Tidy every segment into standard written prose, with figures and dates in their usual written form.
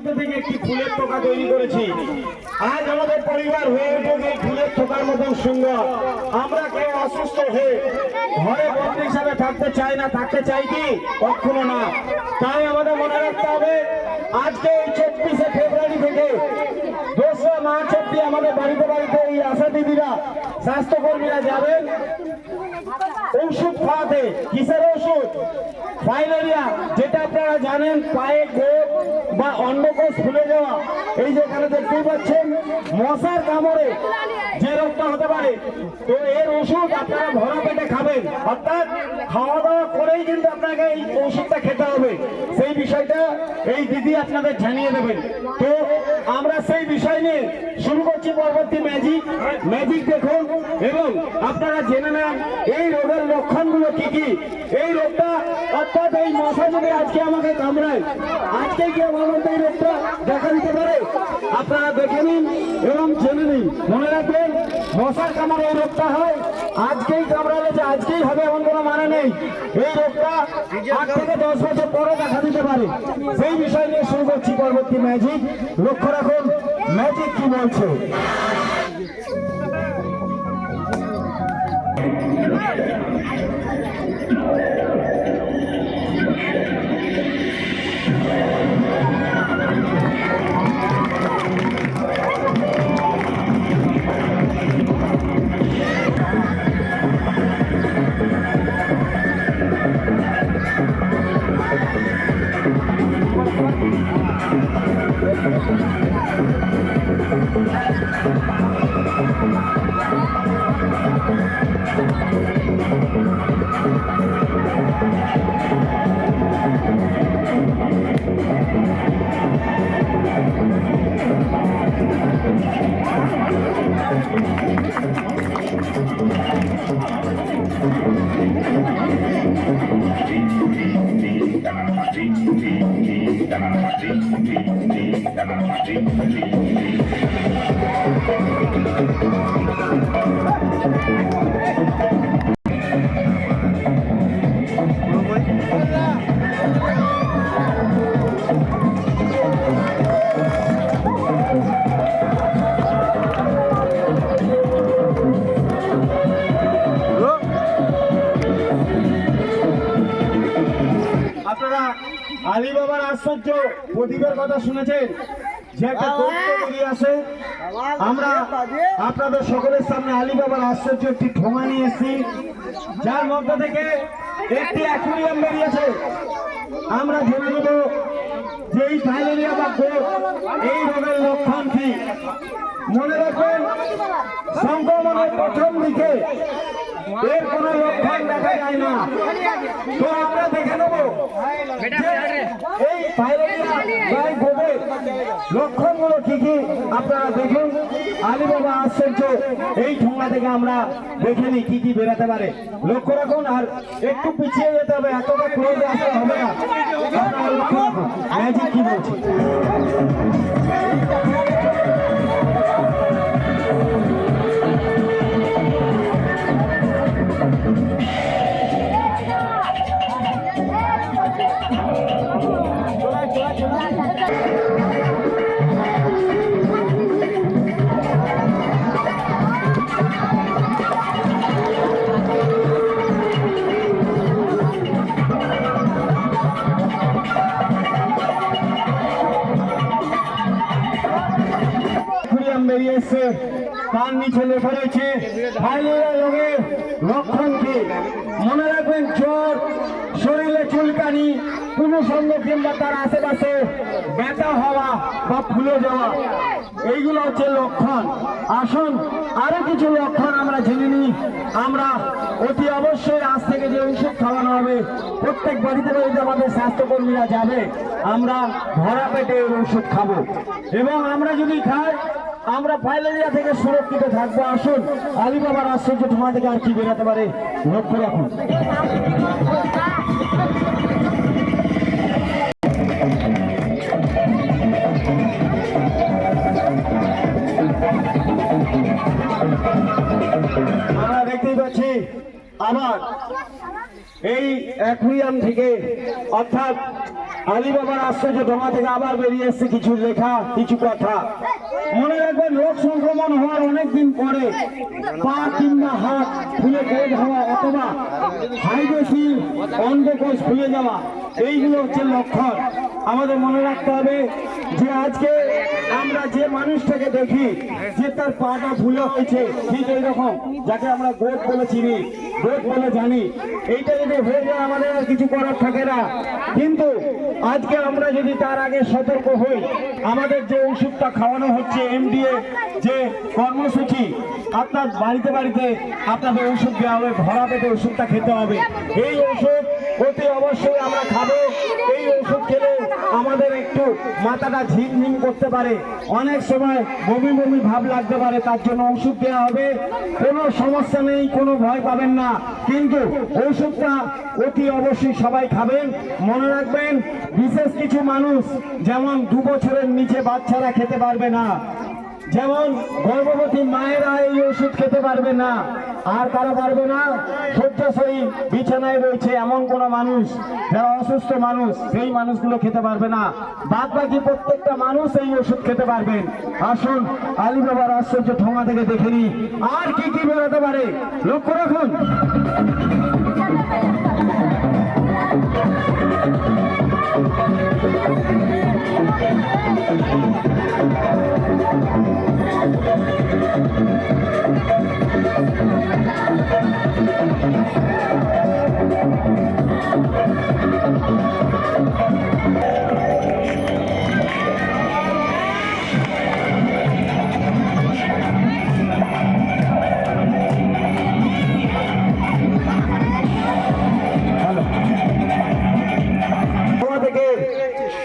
মধ্যে থেকে একটি ফুলের টোকা তৈরি করেছি। আজ আমাদের পরিবার হয়ে উঠেছে এই ফুলের টোকার মতন সুন্দর। আমরা কেউ অসুস্থ হয়ে ঘরে বন্দী হিসাবে থাকতে চাই না, থাকতে চাই কি? কখনো না। তাই আমাদের মনে রাখতে হবে, আজকে এই 24শে ফেব্রুয়ারি থেকে 2রা মার্চ অব্দি আমাদের বাড়িতে বাড়িতে এই আশা দিদিরা, স্বাস্থ্যকর্মীরা যাবেন ঔষধ খাওয়াতে। কিসের ওষুধ? ফাইলেরিয়া, যেটা আপনারা জানেন পায়ে গোপ বা অন্ডকোষ ফুলে যাওয়া। এই যে এখানে দেখতেই পাচ্ছেন মশার কামড়ে যে রোগটা হতে পারে, তো এর ওষুধ আপনারা ভরা পেটে খাবেন, অর্থাৎ খাওয়া দাওয়া করেই কিন্তু আপনাকে এই ওষুধটা খেতে হবে। সেই বিষয়টা এই দিদি আপনাদের জানিয়ে দেবেন। তো আমরা সেই বিষয় নিয়ে শুরু করছি পরবর্তী ম্যাজিক দেখুন এবং আপনারা জেনে নেন এই রোগের লক্ষণগুলো কি কি। এই রোগটা অর্থাৎ এই মশা যদি আজকে আমাকে কামড়ায়, আজকে কি আমার মধ্যে এই রোগটা দেখা দিতে পারে? আপনারা দেখে নিন এবং জেনে নিন। মনে রাখবেন, মশার কামড়ে এই রোগটা হয়, আজকেই কামড়ালে যে আজকেই হবে এমন কোনো মানে নেই। এই রোগটা 8 থেকে 10 বছর পরে দেখা দিতে পারে। সেই বিষয় নিয়ে শুরু করছি পরবর্তী ম্যাজিক। লক্ষ্য রাখুন ম্যাজিক কি বলছে। আপনারা আলী বাবার আশ্চর্য প্রদীপের কথা শুনেছেন, যে একটা দৈত্য বেরিয়ে আসে। আমরা আপনাদের সকলের সামনে আলী বাবার আশ্চর্য একটি ঠোঙা নিয়ে এসেছি, যার মধ্যে থেকে একটি অ্যাকুয়ারিয়াম বেরিয়েছে। আমরা জেনে নেব যে এই ফাইলেরিয়া বা গোপ এই রোগের লক্ষণ কি। মনে রাখবেন, সংক্রমণের প্রথম দিকে এর কোন লক্ষণ দেখা যায় না। তো আমরা দেখে নেব এই ফাইলেরিয়া বা গোপের লক্ষণগুলো কি কি। আপনারা দেখুন আলী বাবা আশ্চর্য এই ঠোঙা থেকে আমরা দেখে নিই কি কি বেরোতে পারে। লক্ষ্য রাখুন, আর একটু পিছিয়ে যেতে হবে, এতটা ক্লোজে আসতে হবে না। আপনারা লক্ষ্য রাখুন ম্যাজিক কি বলছে। বেরিয়ে এসছে, তার নিচে লেখা রয়েছে ফাইলেরিয়া রোগের লক্ষণ কি। মনে রাখবেন, জ্বর, শরীরে চুলকানি, পুনঃসঙ্গ কিংবা তার আশেপাশে ব্যথা হওয়া বা ফুলে যাওয়া, এইগুলো হচ্ছে লক্ষণ। আসুন আরো কিছু লক্ষণ আমরা জেনে নিই। আমরা অতি অবশ্যই আজ থেকে যে ওষুধ খাওয়ানো হবে, প্রত্যেক বাড়িতে বাড়িতে আমাদের স্বাস্থ্যকর্মীরা যাবে, আমরা ভরা পেটে ওষুধ খাবো এবং আমরা যদি খাই আমরা ফাইলেরিয়া থেকে সুরক্ষিত থাকবো। আসুন আলী বাবার আশ্চর্য ঠোঙা থেকে আর কি বেরোতে পারে লক্ষ্য রাখুন। আমরা দেখতেই পাচ্ছি আবার এই অ্যাকুয়ারিয়াম থেকে, অর্থাৎ আলিবাবার আশ্চর্য ঢোঙা থেকে আবার বেরিয়ে এসছে কিছু লেখা, কিছু কথা। মনে রাখবেন, রোগ সংক্রমণ হওয়ার অনেকদিন পরে পা কিংবা হাত ফুলে বের হওয়া অথবা হাইড্রোসিল অন্ডকোষ ফুলে যাওয়া, এইগুলো হচ্ছে লক্ষণ। আমাদের মনে রাখতে হবে যে আজকে আমরা যে মানুষটাকে দেখি যে তার পাটা ফুলে হয়েছে, ঠিক এইরকম যাকে আমরা গ্রোথ বলে চিনি, গ্রোথ বলে জানি, এইটা যদি হয়ে যায় আমাদের আর কিছু করার থাকে না। কিন্তু আজকে আমরা যদি তার আগে সতর্ক হই, আমাদের যে ওষুধটা খাওয়ানো হচ্ছে এমডিএ যে কর্মসূচি, আপনার বাড়িতে বাড়িতে আপনাদের ওষুধ দেওয়া হবে, ভরা পেটে ওষুধটা খেতে হবে। এই ওষুধ অতি অবশ্যই আমরা খাবো। এই ওষুধ খেলে আমাদের একটু মাথাটা ঝিমঝিম করতে পারে, অনেক সময় বমি বমি ভাব লাগতে পারে, তার জন্য ওষুধ দেওয়া হবে। কোনো সমস্যা নেই, কোনো ভয় পাবেন না, কিন্তু ওষুধটা অতি অবশ্যই সবাই খাবেন। মনে রাখবেন, বিশেষ কিছু মানুষ যেমন 2 বছরের নিচে বাচ্চারা খেতে পারবে না, যেমন গর্ভবতী মায়েরা এই ওষুধ খেতে পারবে না। আর কারা পারবে না? শয্যাশয়ী বিছানায় রয়েছে এমন কোন মানুষ, যারা অসুস্থ মানুষ, সেই মানুষগুলো খেতে পারবে না। বাদ বাকি প্রত্যেকটা মানুষ এই ওষুধ খেতে পারবেন। আসুন আলিবাবার আশ্চর্য ঠোঙা থেকে দেখে নিই আর কি কি বেরোতে পারে। লক্ষ্য রাখুন।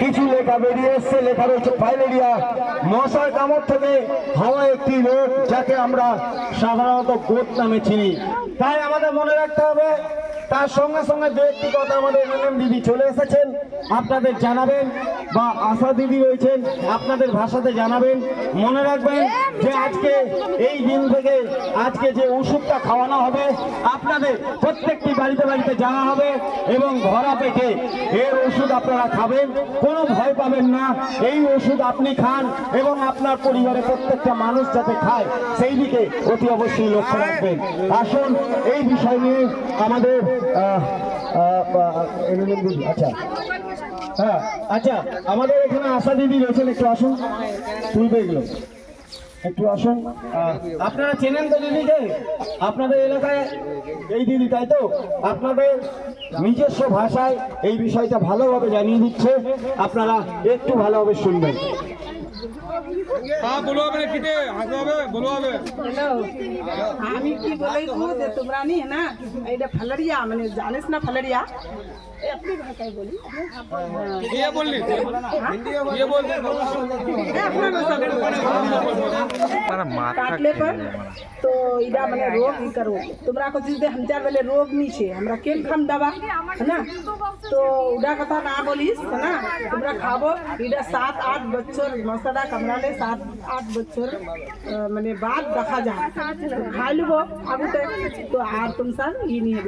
কিছু লেখা বেরিয়ে এসছে, লেখা রয়েছে ফাইলেরিয়া, মশার কামড় থেকে হওয়া একটি রোগ, যাকে আমরা সাধারণত গোট নামে চিনি। তাই আমাদের মনে রাখতে হবে। তার সঙ্গে সঙ্গে দু একটি কথা আমাদের এনএম দিদি চলে এসেছেন, আপনাদের জানাবেন, বা আশা দিদি রয়েছেন, আপনাদের ভাষাতে জানাবেন। মনে রাখবেন যে আজকে এই দিন থেকে আজকে যে ওষুধটা খাওয়ানো হবে, আপনাদের প্রত্যেকটি বাড়িতে বাড়িতে যাওয়া হবে এবং ভরা পেটে এর ওষুধ আপনারা খাবেন। কোনো ভয় পাবেন না। এই ওষুধ আপনি খান এবং আপনার পরিবারের প্রত্যেকটা মানুষ যাতে খায়, সেই দিকে অতি অবশ্যই লক্ষ্য রাখবেন। আসুন এই বিষয় নিয়ে আমাদের আচ্ছা, হ্যাঁ, আচ্ছা, আমাদের এখানে আশা দিদি রয়েছেন, একটু আসুন, তুলবে এগুলো, একটু আসুন। আপনারা চেনেন তো দিদিকে? আপনাদের এলাকায় এই দিদি, তাই তো? আপনাদের নিজস্ব ভাষায় এই বিষয়টা ভালোভাবে জানিয়ে দিচ্ছে, আপনারা একটু ভালোভাবে শুনবেন। আমি কি বলে তোমরা নি না, এইটা ফালারিয়া, মানে জানিস না ফালারিয়া, अपनी भाषा बोली ये बोल ली ये बोल दे अपना भाषा काटले पर तो इदा माने रोग ही करो तुमरा को चीज दे हम चार वाले रोग नहीं छे हमरा केन खाम दवा है ना, तो उडा कथा ना बोलिस है ना, तुमरा खाबो इदा 7-8 बच्चर मसड़ा कमरा ले 7-8 बच्चर माने बाद रखा जा खा लुबो अब तो आर तुम सा ई नहीं है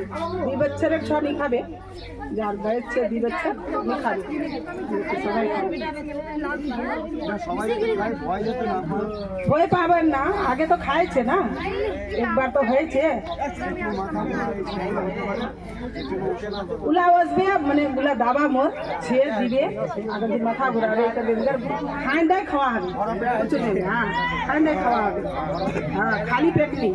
2 बच्चर एक छो नहीं खाबे যার বয়স 2 বছর খাবে ভয় পাবেন না, আগে তো খাইছে না, একবার তো হয়েছে। উলা আসবে মানে উলা দাবা মোর ছে দিবে, আগে যে মাথা ঘুরাবে এটা বেঙ্গার খাই দেয় খাওয়া হবে, বুঝছেন? হ্যাঁ, খাই দেয় খাওয়া হবে, হ্যাঁ, খালি পেট নেই।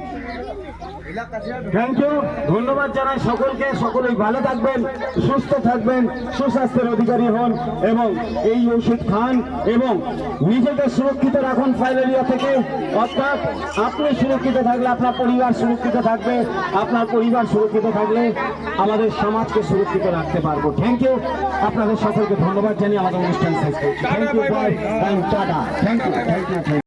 থ্যাংক ইউ, ধন্যবাদ জানাই সকলকে। সকলেই ভালো থাকবেন, সুস্থ থাকবেন, সুস্বাস্থ্যের অধিকারী হন এবং এই ওষুধ খান এবং নিজেকে সুরক্ষিত রাখুন ফাইলেরিয়া থেকে। অর্থাৎ আপনি সুরক্ষিত থাকলে আপনার পরিবার সুরক্ষিত থাকবে, আপনার পরিবার সুরক্ষিত থাকলে আমাদের সমাজকে সুরক্ষিত রাখতে পারবো। থ্যাংক ইউ, আপনাদের সকলকে ধন্যবাদ জানিয়ে আমাদের অনুষ্ঠান শেষ করছি। Thank you, bye, tata, thank you, thank you.